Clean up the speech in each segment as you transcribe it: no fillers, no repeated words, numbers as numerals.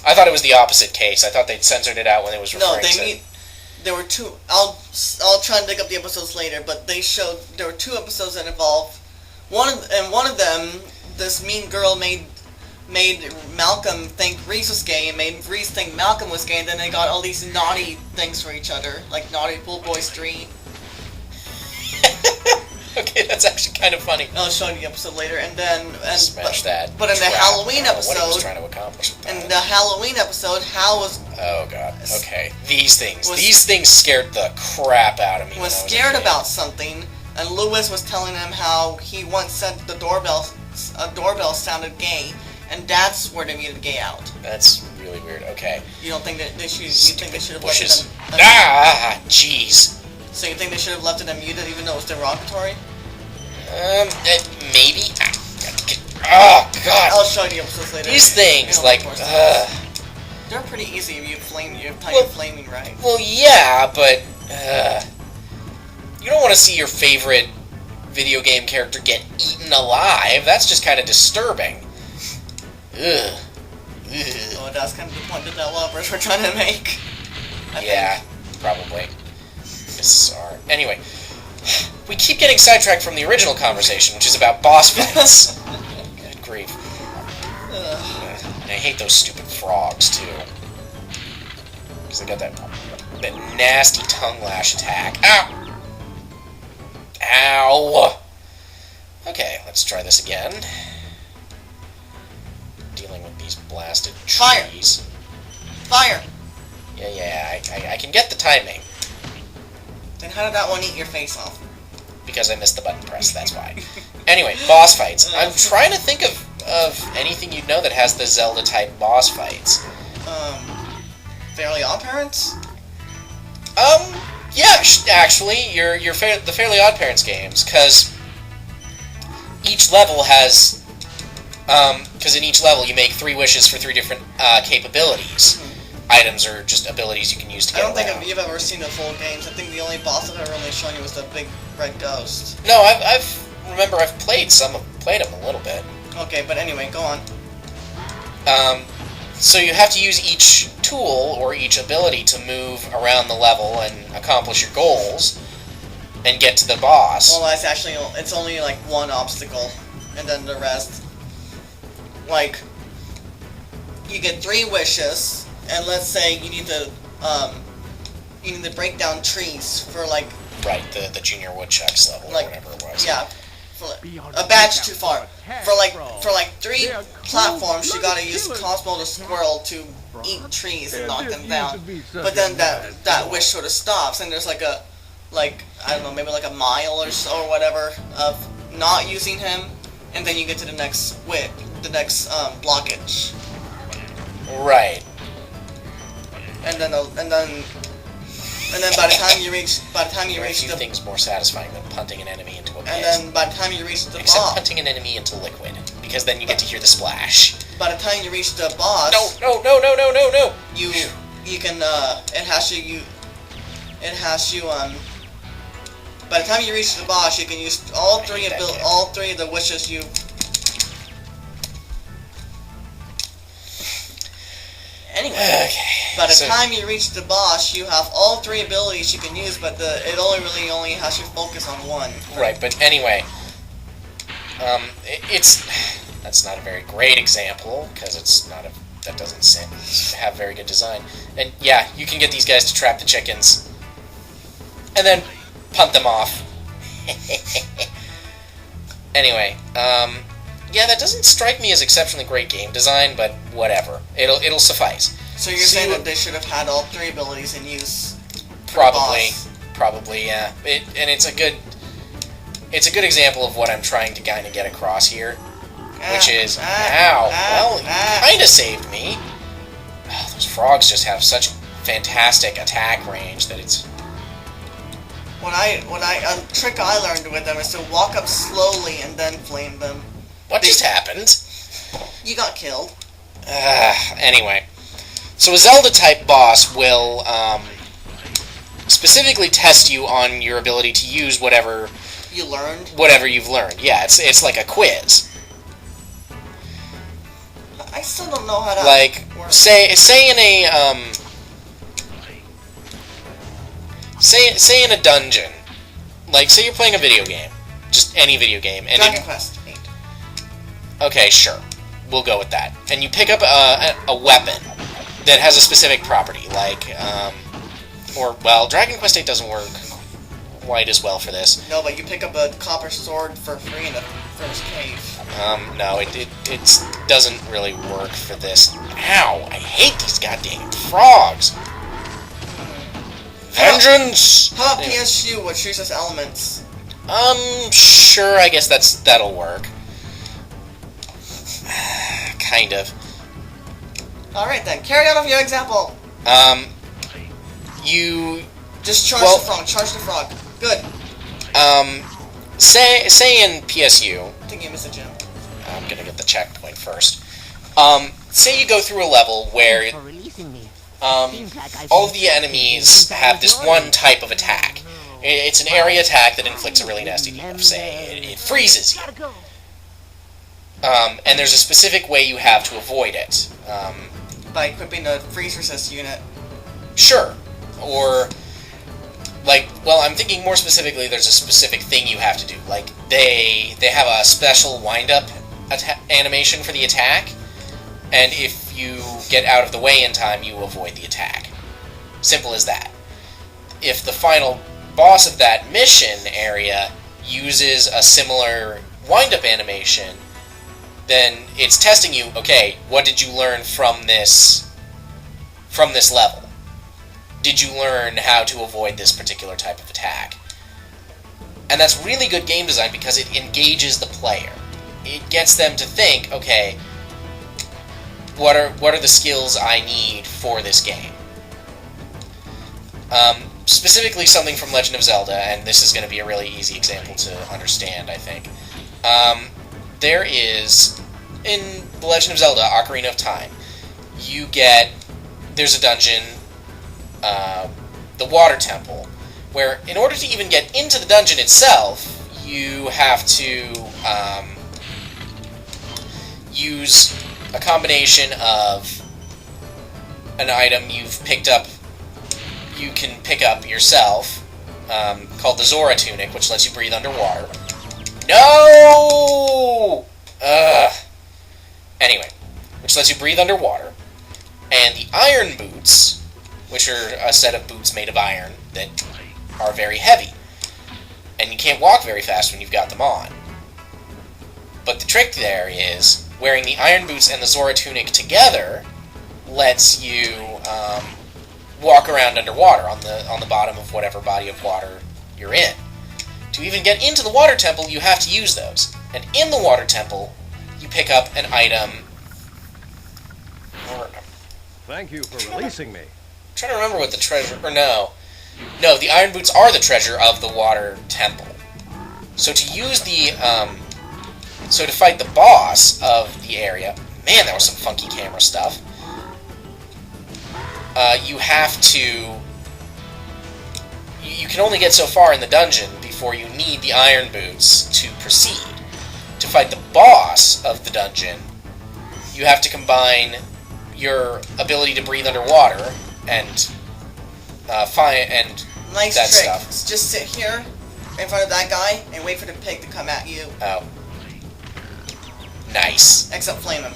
I thought it was the opposite case. I thought they'd censored it out when it was referring to... There were two... I'll try and dig up the episodes later, but they showed... There were 2 episodes that involved... One of them, this mean girl made Malcolm think Reese was gay, and made Reese think Malcolm was gay, and then they got all these naughty things for each other, like Naughty Pool Boys 3. Okay, that's actually kind of funny. I'll show you the episode later, Smash that. But in the Halloween episode, what he was trying to accomplish with that. In the Halloween episode, Hal was... Oh god. Okay, these things scared the crap out of me. Was scared about something, and Lewis was telling him how he once said a doorbell sounded gay, and that's where they muted gay out. That's really weird. Okay. You don't think that they should? You think they should have left it? Jeez. So you think they should have left it unmuted even though it was derogatory? Maybe. Oh god. I'll show you the episodes later. These things, they're pretty easy if you type flaming right. Well, yeah, but you don't want to see your favorite video game character get eaten alive. That's just kind of disturbing. Ugh. Oh, that's kind of the point that developers were trying to make. I think. Probably. Bizarre. Anyway, we keep getting sidetracked from the original conversation, which is about boss fights. Good grief. And I hate those stupid frogs, too. Because they got that nasty tongue lash attack. Ow! Ow! Okay, let's try this again. Dealing with these blasted trees. Fire! Yeah, I can get the timing. Then how did that one eat your face off? Because I missed the button press, that's why. Anyway, boss fights. I'm trying to think of anything you know that has the Zelda-type boss fights. Fairly Odd Parents? Yeah, actually, the Fairly Odd Parents games, because each level has... Because in each level you make 3 wishes for 3 different capabilities. Items or just abilities you can use to get around. I don't think you've ever seen the full games. I think the only boss I've ever really shown you was the big red ghost. No, I've played them a little bit. Okay, but anyway, go on. So you have to use each tool or each ability to move around the level and accomplish your goals and get to the boss. Well, it's only like 1 obstacle, and then the rest. Like, you get 3 wishes. And let's say you need to break down trees for like... Right, the Junior Woodchucks level, or whatever it was. Yeah, a badge too far. For like 3 platforms, you gotta use Cosmo the Squirrel to eat trees and knock them down. But then that wish sort of stops, and there's I don't know, maybe like a mile or so or whatever of not using him, and then you get to the next blockage. Right. And then by the time you reach the things more satisfying than punting an enemy into a pit. And then by the time you reach the Except boss, punting an enemy into liquid, because then you get to hear the splash. By the time you reach the boss, No! You can by the time you reach the boss, you can use all 3 of the wishes you. Anyway, by the time you reach the boss, you have all 3 abilities you can use, but it only has you focus on 1. Right, but anyway, that's not a very great example, because that doesn't have very good design. And yeah, you can get these guys to trap the chickens, and then punt them off. Anyway, yeah, that doesn't strike me as exceptionally great game design, but whatever. It'll suffice. So you're saying that they should have had all 3 abilities in use? Probably, yeah. And it's a good example of what I'm trying to kind of get across here, which is, well, you kind of saved me. Oh, those frogs just have such fantastic attack range that it's... A trick I learned with them is to walk up slowly and then flame them. What just happened? You got killed. Anyway. So a Zelda-type boss will specifically test you on your ability to use whatever you've learned. Yeah, it's like a quiz. I still don't know how that works. say in a say in a dungeon, like say you're playing a video game, just any video game, and Dragon Quest 8. Okay, sure, we'll go with that. And you pick up a weapon that has a specific property, like well, Dragon Quest 8 doesn't work quite as well for this. No, but you pick up a copper sword for free in the first cave. No, it doesn't really work for this. Ow! I hate these goddamn frogs! Vengeance! How about PSU, which uses elements? Sure, I guess that'll work. Kind of. Alright then, carry on with your example. You... Just charge the frog, charge the frog. Good. Say in PSU... I think you missed a gem. I'm gonna get the checkpoint first. Say you go through a level where all of the enemies have this one type of attack. It's an area attack that inflicts a really nasty debuff. Say it freezes you. And there's a specific way you have to avoid it. By equipping the freeze resist unit. Sure. Or, like, well, I'm thinking more specifically there's a specific thing you have to do. Like, they have a special wind-up animation for the attack, and if you get out of the way in time, you avoid the attack. Simple as that. If the final boss of that mission area uses a similar wind-up animation, then it's testing you, okay, what did you learn from this level? Did you learn how to avoid this particular type of attack? And that's really good game design because it engages the player. It gets them to think, okay, what are the skills I need for this game? Specifically something from Legend of Zelda, and this is going to be a really easy example to understand, I think. There is, in The Legend of Zelda, Ocarina of Time, there's a dungeon, the Water Temple, where in order to even get into the dungeon itself, you have to use a combination of an item you've picked up, you can pick up yourself, called the Zora Tunic, which lets you breathe underwater. No! Anyway, which lets you breathe underwater, and the Iron Boots, which are a set of boots made of iron that are very heavy, and you can't walk very fast when you've got them on. But the trick there is, wearing the Iron Boots and the Zora Tunic together lets you walk around underwater on the bottom of whatever body of water you're in. To even get into the Water Temple, you have to use those. And in the Water Temple, you pick up an item... Thank you for releasing me. I'm trying to remember what the treasure... Or no. No, the Iron Boots are the treasure of the Water Temple. So to use the... So to fight the boss of the area... Man, that was some funky camera stuff. You have to... You can only get so far in the dungeon before you need the Iron Boots to proceed. To fight the boss of the dungeon, you have to combine your ability to breathe underwater and nice that trick. stuff. Just sit here in front of that guy and wait for the pig to come at you. Oh. Nice. Except flame him.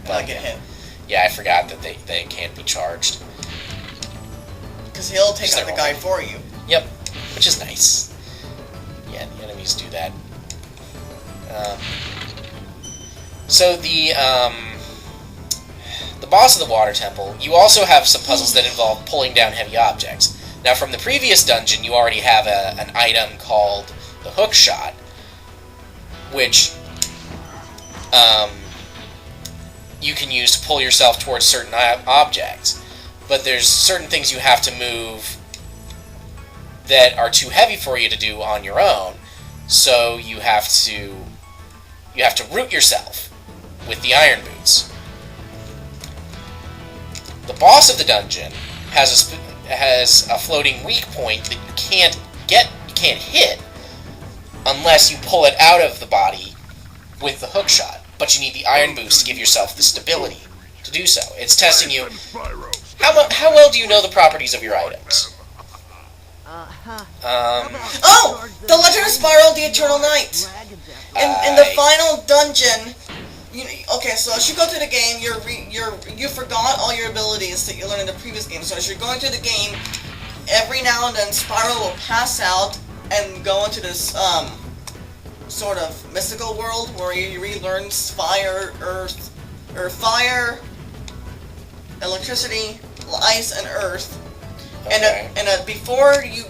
While I get hit. Yeah, I forgot that they can't be charged. Because he'll take out the guy for you. Yep, which is nice. Yeah, the enemies do that. So the boss of the Water Temple, you also have some puzzles that involve pulling down heavy objects. Now, from the previous dungeon, you already have an item called the Hook Shot, which you can use to pull yourself towards certain objects. But there's certain things you have to move that are too heavy for you to do on your own, so you have to root yourself with the Iron Boots. The boss of the dungeon has a floating weak point that you can't hit unless you pull it out of the body with the hook shot. But you need the Iron Boots to give yourself the stability to do so. It's testing you. How well do you know the properties of your items? Oh! The Legend of Spyro: The Eternal Night! In the final dungeon, okay, so as you go through the game, you forgot all your abilities that you learned in the previous game. So as you're going through the game, every now and then Spyro will pass out and go into this sort of mystical world where he relearns fire, fire, electricity, ice, and earth. Okay. And before you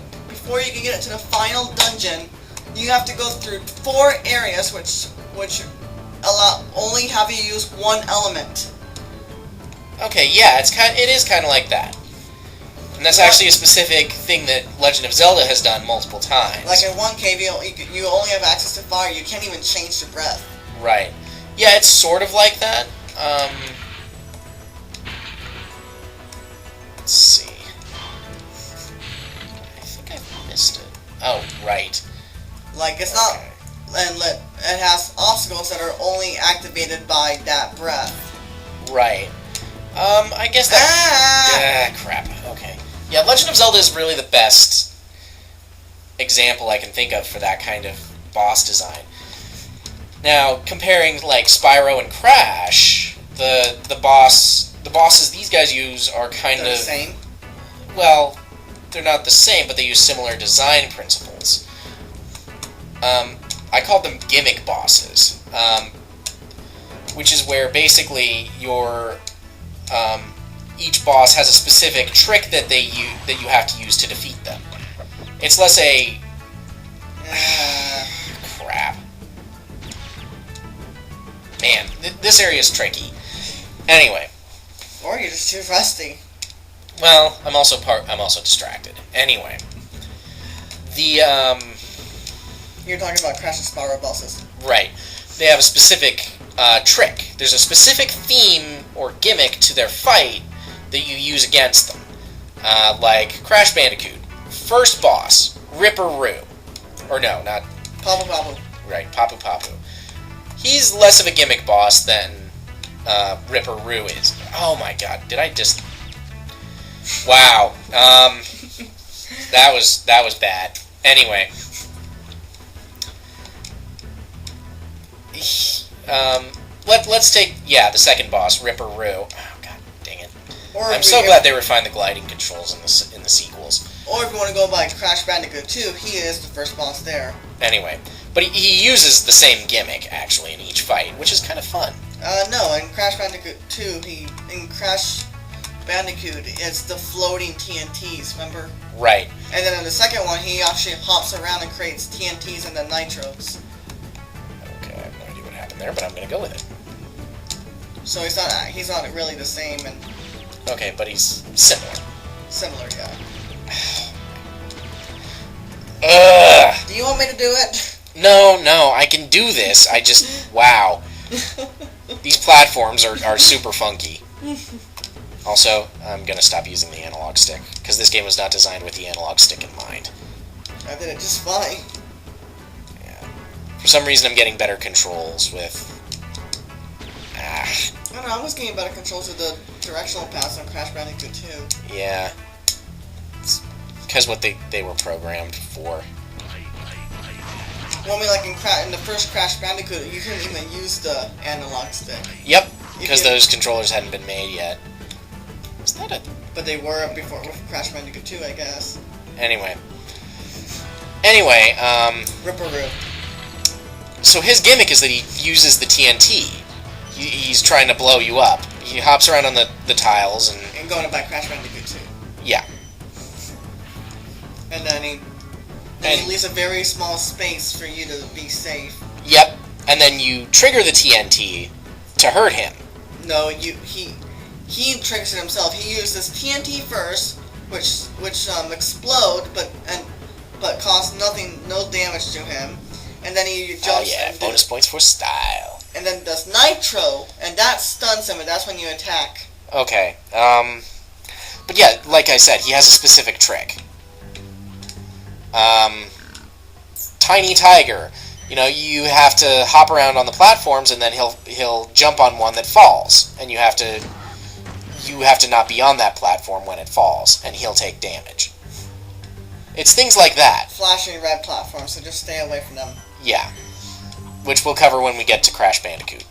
can get into the final dungeon, you have to go through 4 areas which only have you use one element. Okay, yeah, it is kind of like that. And that's actually a specific thing that Legend of Zelda has done multiple times. Like in one cave, you only have access to fire. You can't even change the breath. Right. Yeah, it's sort of like that. Let's see. I think I missed it. Oh, right. Like, it's not... And it has obstacles that are only activated by that breath. Right. I guess that... crap. Okay. Yeah, Legend of Zelda is really the best example I can think of for that kind of boss design. Now, comparing, like, Spyro and Crash, the bosses these guys use are kind They're of... the same? Well, they're not the same, but they use similar design principles. I call them gimmick bosses, which is where basically each boss has a specific trick that you have to use to defeat them. It's less a crap. Man, this area is tricky. Anyway. Or you're just too rusty. Well, I'm also distracted. Anyway, You're talking about Crash and Spyro bosses. Right. They have a specific trick. There's a specific theme or gimmick to their fight that you use against them. Like Crash Bandicoot. First boss, Ripper-Roo. Or no, not... Papu Papu. Right, Papu Papu. He's less of a gimmick boss than Ripper-Roo is. Oh my god, did I just... Wow. That was bad. Anyway. Let's take, the second boss, Ripper-Roo. Oh, god dang it. I'm so glad they refined the gliding controls in the sequels. Or if you want to go by Crash Bandicoot 2, he is the first boss there. Anyway, but he uses the same gimmick, actually, in each fight, which is kind of fun. No, in Crash Bandicoot 2, in Crash Bandicoot, it's the floating TNTs, remember? Right. And then in the second one, he actually hops around and creates TNTs and then nitros. Okay, I have no idea what happened there, but I'm gonna go with it. So he's not really the same, and... Okay, but he's similar. Similar, yeah. Ugh! Do you want me to do it? No, I can do this. I just... Wow. These platforms are super funky. Also, I'm gonna stop using the analog stick, because this game was not designed with the analog stick in mind. I did it just fine. Yeah. For some reason, I'm getting better controls with... I don't know, I was getting better controls with the directional paths on Crash Bandicoot 2. Yeah. It's because what they were programmed for. Well, I mean, like in the first Crash Bandicoot, you couldn't even use the analog stick. Yep, because those controllers hadn't been made yet. Is that a... But they were before with Crash Bandicoot 2, I guess. Anyway, Ripper-Roo. So his gimmick is that he uses the TNT. He's trying to blow you up. He hops around on the tiles and... And going by Crash Bandicoot 2. Yeah. And then he leaves a very small space for you to be safe. Yep. And then you trigger the TNT to hurt him. No, he triggers it himself. He uses TNT first, which explode, but cause no damage to him. And then he jumps. Oh yeah, bonus points for style. And then does nitro, and that stuns him, and that's when you attack. Okay. But yeah, like I said, he has a specific trick. Tiny Tiger. You know, you have to hop around on the platforms, and then he'll jump on one that falls, and you have to you have to not be on that platform when it falls, and he'll take damage. It's things like that. Flashing red platforms, so just stay away from them. Yeah. Which we'll cover when we get to Crash Bandicoot.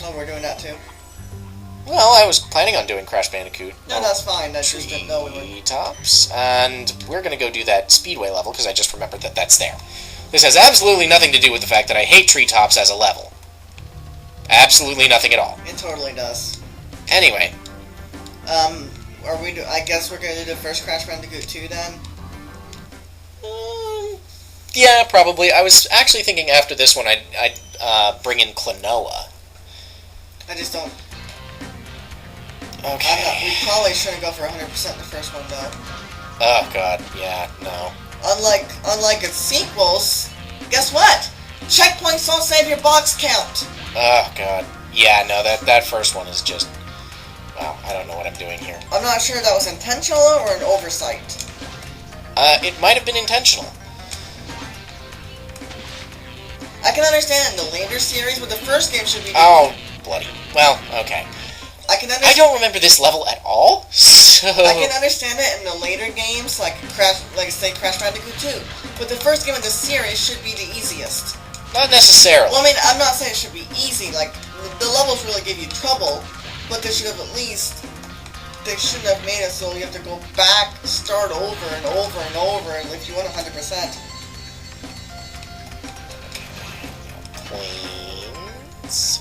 Oh, we're doing that too? Well, I was planning on doing Crash Bandicoot. No, that's fine. I just didn't know we were... Tops, and we're going to go do that Speedway level, because I just remembered that that's there. This has absolutely nothing to do with the fact that I hate treetops as a level. Absolutely nothing at all. It totally does. Anyway. I guess we're going to do the first Crash Bandicoot 2 then? Yeah, probably. I was actually thinking after this one I'd bring in Klonoa. I just don't... Okay. We probably shouldn't go for 100% the first one, though. Oh, God. Yeah, no. Unlike its sequels, guess what? Checkpoints don't save your box count! Oh, God. Yeah, no, that first one is just... Wow, I don't know what I'm doing here. I'm not sure if that was intentional or an oversight. It might have been intentional. I can understand in the later series, but the first game should be... Oh, bloody. Well, okay. I don't remember this level at all, so... I can understand it in the later games, like Crash Bandicoot 2. But the first game of the series should be the easiest. Not necessarily. Well, I mean, I'm not saying it should be easy, like, the levels really give you trouble, but they should have at least... They shouldn't have made it so you have to go back, start over and over and over, if you want 100%. Planes...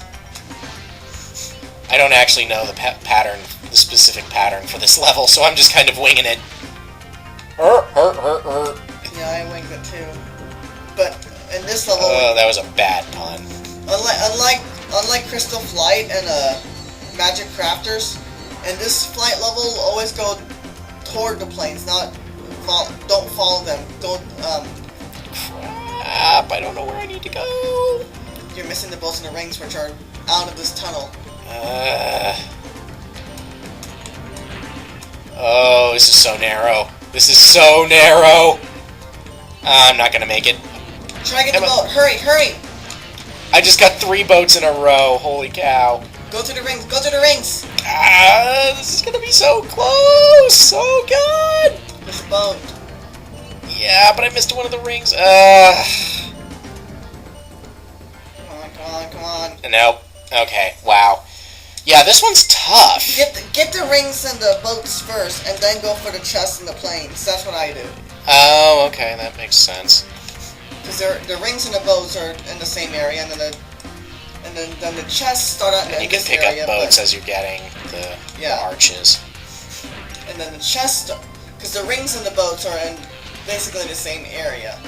I don't actually know the the specific pattern for this level, so I'm just kind of winging it. Yeah, I winged it too. But in this level... Oh, that was a bad pun. Unlike Crystal Flight and Magic Crafters, in this flight level, always go toward the planes, don't follow them. Don't, Crap, I don't know where I need to go. You're missing the bolts and the rings, which are out of this tunnel. Oh, this is so narrow. This is so narrow. I'm not gonna make it. Try to get the boat. Hurry, hurry! I just got 3 boats in a row. Holy cow. Go to the rings. Go to the rings. This is gonna be so close. Oh, God. There's a boat. Yeah, but I missed one of the rings. Come on, come on, come on. Nope. Okay, wow. Yeah, this one's tough. Get the rings and the boats first, and then go for the chests and the planes. That's what I do. Oh, okay, that makes sense. Because the rings and the boats are in the same area, and then the chests start out in this area. And you can pick up boats as you're getting the arches. And then the chests, because the rings and the boats are in basically the same area.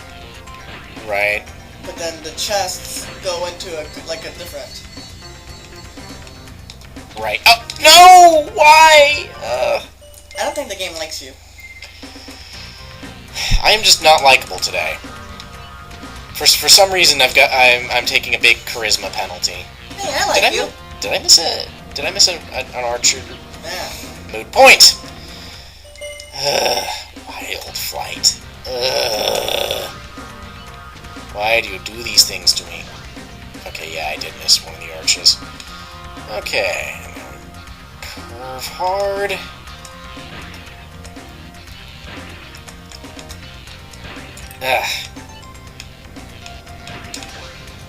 Right. But then the chests go into a different... Right. Oh, no! Why? I don't think the game likes you. I am just not likable today. For some reason, I'm taking a big charisma penalty. Hey, I like you. Did I miss an archer? Yeah. Moot point. Wild flight. Why do you do these things to me? Okay, yeah, I did miss one of the arches. Okay. Curve hard.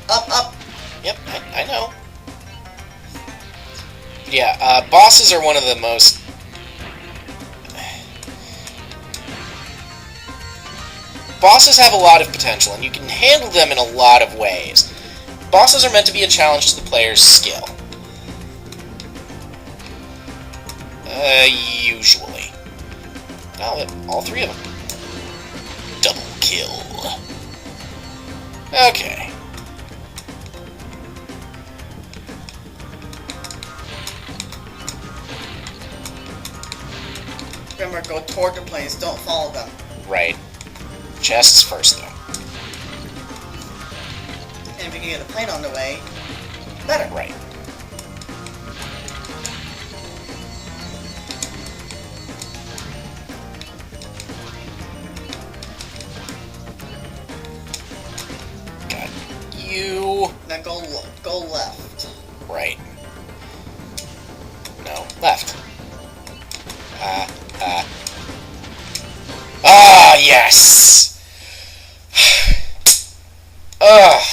Up. Yep, I know. Yeah, bosses are one of the most... Bosses have a lot of potential, and you can handle them in a lot of ways. Bosses are meant to be a challenge to the player's skill. Usually. Oh, all 3 of them. Double kill. Okay. Remember, go toward the planes, don't follow them. Right. Chests first, though. And if you can get a plane on the way, better. Right. Got you. Now go left. Right. No, left. Ah, yes! Ugh.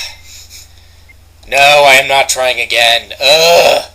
No, I am not trying again. Ugh.